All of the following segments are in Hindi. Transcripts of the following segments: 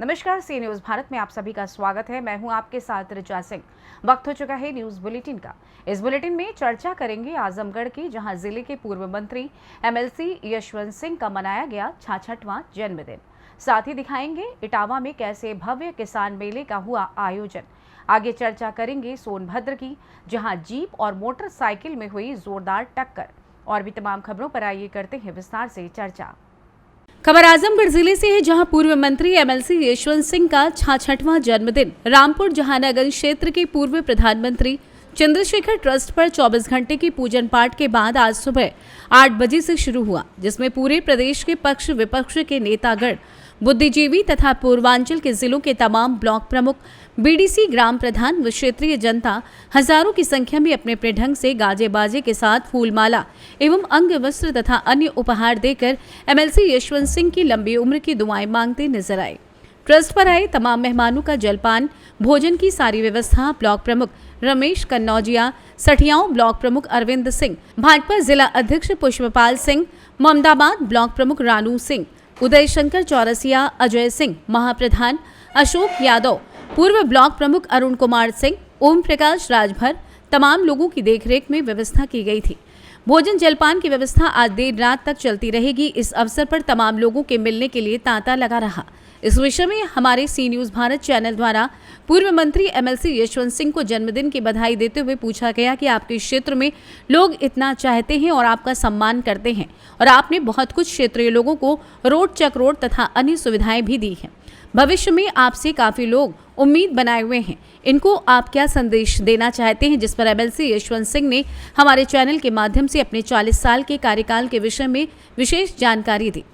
नमस्कार, सी न्यूज भारत में आप सभी का स्वागत है। मैं हूं आपके साथ ऋचा सिंह। वक्त हो चुका है न्यूज बुलेटिन का। इस बुलेटिन में चर्चा करेंगे आजमगढ़ की, जहां जिले के पूर्व मंत्री एमएलसी यशवंत सिंह का मनाया गया 66वां जन्मदिन। साथ ही दिखाएंगे इटावा में कैसे भव्य किसान मेले का हुआ आयोजन। आगे चर्चा करेंगे सोनभद्र की, जहां जीप और मोटरसाइकिल में हुई जोरदार टक्कर। और भी तमाम खबरों पर आइए करते हैं विस्तार से चर्चा। खबर आजमगढ़ जिले से है, जहां पूर्व मंत्री एमएलसी यशवंत सिंह का 66वां जन्मदिन रामपुर जहानागंज क्षेत्र के पूर्व प्रधानमंत्री चंद्रशेखर ट्रस्ट पर 24 घंटे की पूजन पाठ के बाद आज सुबह 8 बजे से शुरू हुआ, जिसमें पूरे प्रदेश के पक्ष विपक्ष के नेतागण, बुद्धिजीवी तथा पूर्वांचल के जिलों के तमाम ब्लॉक प्रमुख, बीडीसी, ग्राम प्रधान व क्षेत्रीय जनता हजारों की संख्या में अपने अपने ढंग से गाजे बाजे के साथ फूलमाला एवं अंग वस्त्र तथा अन्य उपहार देकर एमएलसी यशवंत सिंह की लंबी उम्र की दुआएं मांगते नजर आए। ट्रस्ट पर आए तमाम मेहमानों का जलपान, भोजन की सारी व्यवस्था ब्लॉक प्रमुख रमेश कन्नौजिया, सठियाओं ब्लॉक प्रमुख अरविंद सिंह, भाजपा जिला अध्यक्ष पुष्पपाल सिंह, मोमदाबाद ब्लॉक प्रमुख रानू सिंह, उदय शंकर चौरसिया, अजय सिंह, महाप्रधान अशोक यादव, पूर्व ब्लॉक प्रमुख अरुण कुमार सिंह, ओम प्रकाश राजभर, तमाम लोगों की देखरेख में व्यवस्था की गई थी। भोजन जलपान की व्यवस्था आज देर रात तक चलती रहेगी। इस अवसर पर तमाम लोगों के मिलने के लिए तांता लगा रहा। इस विषय में हमारे सी न्यूज भारत चैनल द्वारा पूर्व मंत्री एमएलसी यशवंत सिंह को जन्मदिन की बधाई देते हुए पूछा गया कि आपके क्षेत्र में लोग इतना चाहते हैं और आपका सम्मान करते हैं, और आपने बहुत कुछ क्षेत्रीय लोगों को रोड चक रोड तथा अन्य सुविधाएं भी दी हैं। भविष्य में आपसे काफी लोग उम्मीद बनाए हुए हैं, इनको आप क्या संदेश देना चाहते हैं? जिस पर एमएलसी यशवंत सिंह ने हमारे चैनल के माध्यम से अपने 40 साल के कार्यकाल के विषय में विशेष जानकारी दी।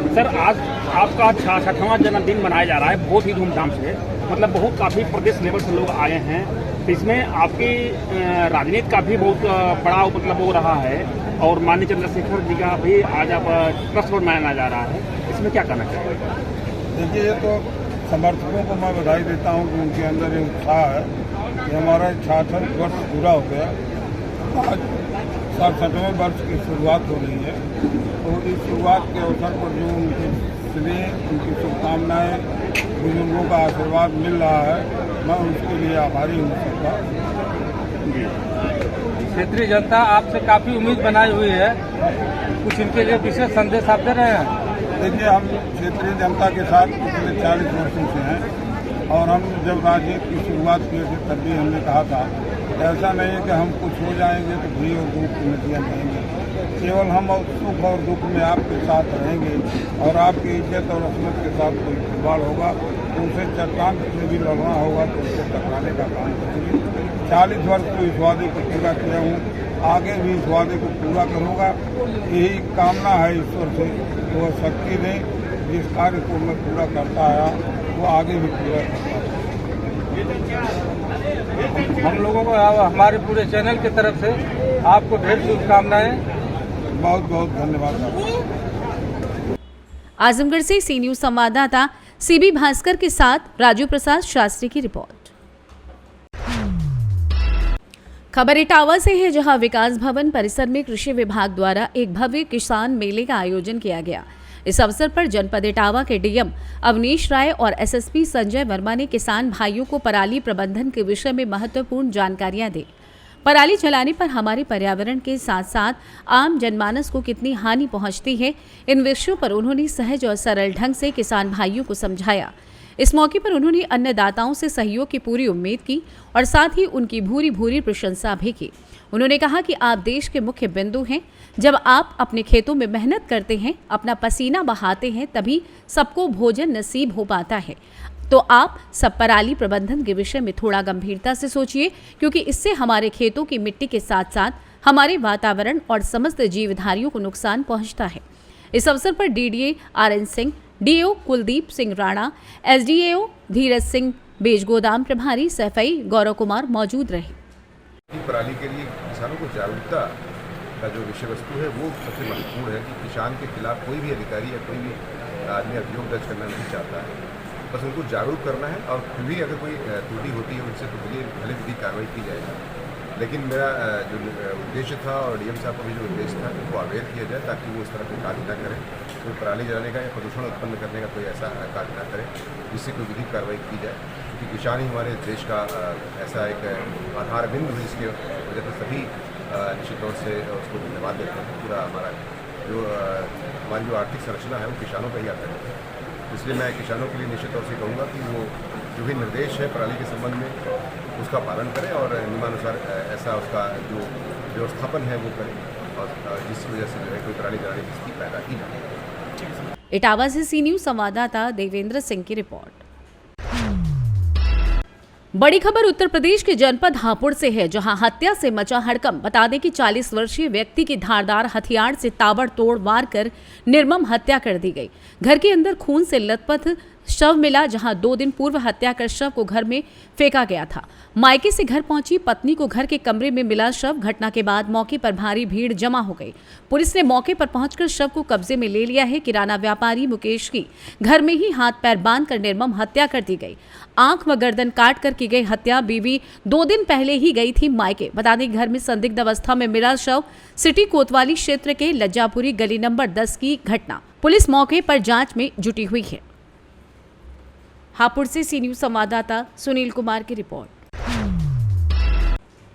सर, आज आपका 66वां जन्मदिन मनाया जा रहा है बहुत ही धूमधाम से, मतलब बहुत काफ़ी प्रदेश लेवल से लोग आए हैं। तो इसमें आपकी राजनीति का भी बहुत बड़ा मतलब हो रहा है, और माननीय चंद्रशेखर जी का भी आज आप ट्रस्ट पर मनाया जा रहा है, इसमें क्या कहना चाहिए? देखिए, ये तो समर्थकों को मैं बधाई देता हूँ कि उनके अंदर ये उत्साह है कि हमारा 66 वर्ष पूरा हो गया। आज 67वें वर्ष की शुरुआत हो रही है, तो इस शुरुआत के अवसर पर जो उनके स्नेह, उनकी शुभकामनाएँ, बुजुर्गों का आशीर्वाद मिल रहा है, मैं उसके लिए आभारी हूँ सबका। क्षेत्रीय जनता आपसे काफ़ी उम्मीद बनाई हुई है, कुछ इनके लिए विशेष संदेश आप दे रहे हैं? देखिए, हम क्षेत्रीय जनता के साथ पिछले 40 वर्षों से हैं, और हम जब राजनीति की शुरुआत किए थे तब भी हमने कहा था ऐसा नहीं है कि हम कुछ हो जाएंगे तो भी और दुख की नदियाँ बहेंगे। केवल हम सुख और दुख में आपके साथ रहेंगे, और आपकी इज्जत और असमत के साथ कोई खिलवाड़ होगा तो उसे चट्टान से भी लड़ना होगा, तो उसे टकराने का काम करेंगे। 40 वर्ष तो इस वादे को पूरा किया हूँ, आगे भी इस वादे को पूरा करूँगा। यही कामना है ईश्वर से, वो शक्ति दें। जिस कार्य को मैं पूरा करता आया वो आगे भी पूरा करता है। हम लोगों को हमारे पूरे चैनल की तरफ से आपको ढेर शुभकामनाएं। बहुत बहुत धन्यवाद। आजमगढ़ से सी न्यूज संवाददाता सीबी भास्कर के साथ राजू प्रसाद शास्त्री की रिपोर्ट। खबर इटावा से है, जहां विकास भवन परिसर में कृषि विभाग द्वारा एक भव्य किसान मेले का आयोजन किया गया। इस अवसर पर जनपद इटावा के डीएम अवनीश राय और एसएसपी संजय वर्मा ने किसान भाइयों को पराली प्रबंधन के विषय में महत्वपूर्ण जानकारियां दी। पराली जलाने पर हमारे पर्यावरण के साथ साथ आम जनमानस को कितनी हानि पहुंचती है, इन विषयों पर उन्होंने सहज और सरल ढंग से किसान भाइयों को समझाया। इस मौके पर उन्होंने अन्नदाताओं से सहयोग की पूरी उम्मीद की और साथ ही उनकी भूरी भूरी प्रशंसा भी की। उन्होंने कहा कि आप देश के मुख्य बिंदु हैं। जब आप अपने खेतों में मेहनत करते हैं, अपना पसीना बहाते हैं, तभी सबको भोजन नसीब हो पाता है। तो आप सब पराली प्रबंधन के विषय में थोड़ा गंभीरता से सोचिए, क्योंकि इससे हमारे खेतों की मिट्टी के साथ साथ हमारे वातावरण और समस्त जीवधारियों को नुकसान पहुंचता है। इस अवसर पर DDA R N Singh, DO Kuldeep Singh Rana, SDAO Dheeraj Singh, बेज गोदाम प्रभारी सफाई गौरव कुमार मौजूद रहे। पराली के लिए किसानों को जागरूकता का जो विषय वस्तु है वो सबसे महत्वपूर्ण है कि किसान के खिलाफ कोई भी अधिकारी या कोई भी आदमी अभियोग दर्ज करना नहीं चाहता है, बस उनको जागरूक करना है। और फिर भी अगर कोई त्रुटि होती है उनसे तो भले विधिक कार्रवाई की जाएगी। लेकिन मेरा जो उद्देश्य था और डीएम साहब का भी जो उद्देश्य था उनको अवेयर किया जाए ताकि वो इस तरह के कार्य न करें, कोई पराली जलाने का या प्रदूषण उत्पन्न करने का कोई ऐसा कार्य न करें जिससे कोई विधिक कार्रवाई की जाए, क्योंकि किसान ही हमारे देश का ऐसा एक आधार बिंदु है जिसके वजह से सभी निश्चित तौर से उसको धन्यवाद देते हैं। पूरा हमारा हमारी जो आर्थिक संरचना है वो किसानों पर ही आधारित है। इसलिए मैं किसानों के लिए निश्चित तौर से कहूँगा कि वो जो भी निर्देश है पराली के संबंध में उसका पालन करें और नियमानुसार ऐसा उसका जो व्यवस्थापन है वो करें, और जिसकी वजह से जो है कोई पराली जलाने की स्थिति पैदा ही ना हो। इटावा से सी न्यूज संवाददाता देवेंद्र सिंह की रिपोर्ट। बड़ी खबर उत्तर प्रदेश के जनपद हापुड़ से है, जहां हत्या से मचा हड़कंप। बता दें कि 40 वर्षीय व्यक्ति की धारदार हथियार से ताबड़तोड़ वार कर निर्मम हत्या कर दी गई। घर के अंदर खून से लथपथ शव मिला, जहां 2 दिन पूर्व हत्या कर शव को घर में फेंका गया था। मायके से घर पहुंची पत्नी को घर के कमरे में मिला शव। घटना के बाद मौके पर भारी भीड़ जमा हो गई। पुलिस ने मौके पर पहुंचकर शव को कब्जे में ले लिया है। किराना व्यापारी मुकेश की घर में ही हाथ पैर बांधकर निर्मम हत्या कर दी गई। आंख व गर्दन काट कर की गई हत्या। बीवी 2 दिन पहले ही गई थी मायके। बता दें घर में संदिग्ध अवस्था में मिला शव सिटी कोतवाली क्षेत्र के लज्जापुरी गली नंबर 10 की घटना। पुलिस मौके पर जांच में जुटी हुई है। हापुड़ से सी न्यूज संवाददाता सुनील कुमार की रिपोर्ट।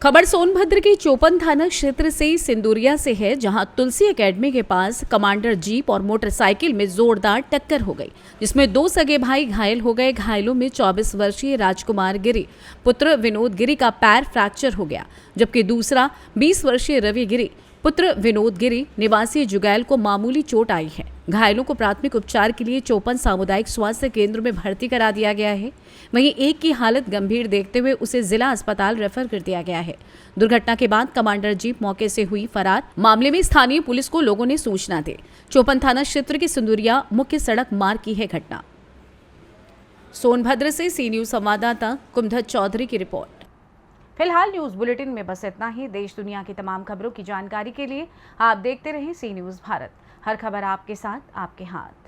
खबर सोनभद्र के चोपन थाना क्षेत्र से सिंदुरिया से है, जहां तुलसी एकेडमी के पास कमांडर जीप और मोटरसाइकिल में जोरदार टक्कर हो गई, जिसमें 2 सगे भाई घायल हो गए। घायलों में 24 वर्षीय राजकुमार गिरी पुत्र विनोद गिरी का पैर फ्रैक्चर हो गया, जबकि दूसरा 20 वर्षीय रवि गिरी पुत्र विनोद गिरी निवासी जुगैल को मामूली चोट आई है। घायलों को प्राथमिक उपचार के लिए चोपन सामुदायिक स्वास्थ्य केंद्र में भर्ती करा दिया गया है। वहीं एक की हालत गंभीर देखते हुए उसे जिला अस्पताल रेफर कर दिया गया है। दुर्घटना के बाद कमांडर जीप मौके से हुई फरार। मामले में स्थानीय पुलिस को लोगों ने सूचना दी। चोपन थाना क्षेत्र के सिंदुरिया मुख्य सड़क मार्ग की है घटना। सोनभद्र से सी न्यूज संवाददाता कुमधत चौधरी की रिपोर्ट। फिलहाल न्यूज बुलेटिन में बस इतना ही। देश दुनिया की तमाम खबरों की जानकारी के लिए आप देखते रहें सी न्यूज भारत। हर खबर आपके साथ, आपके हाथ।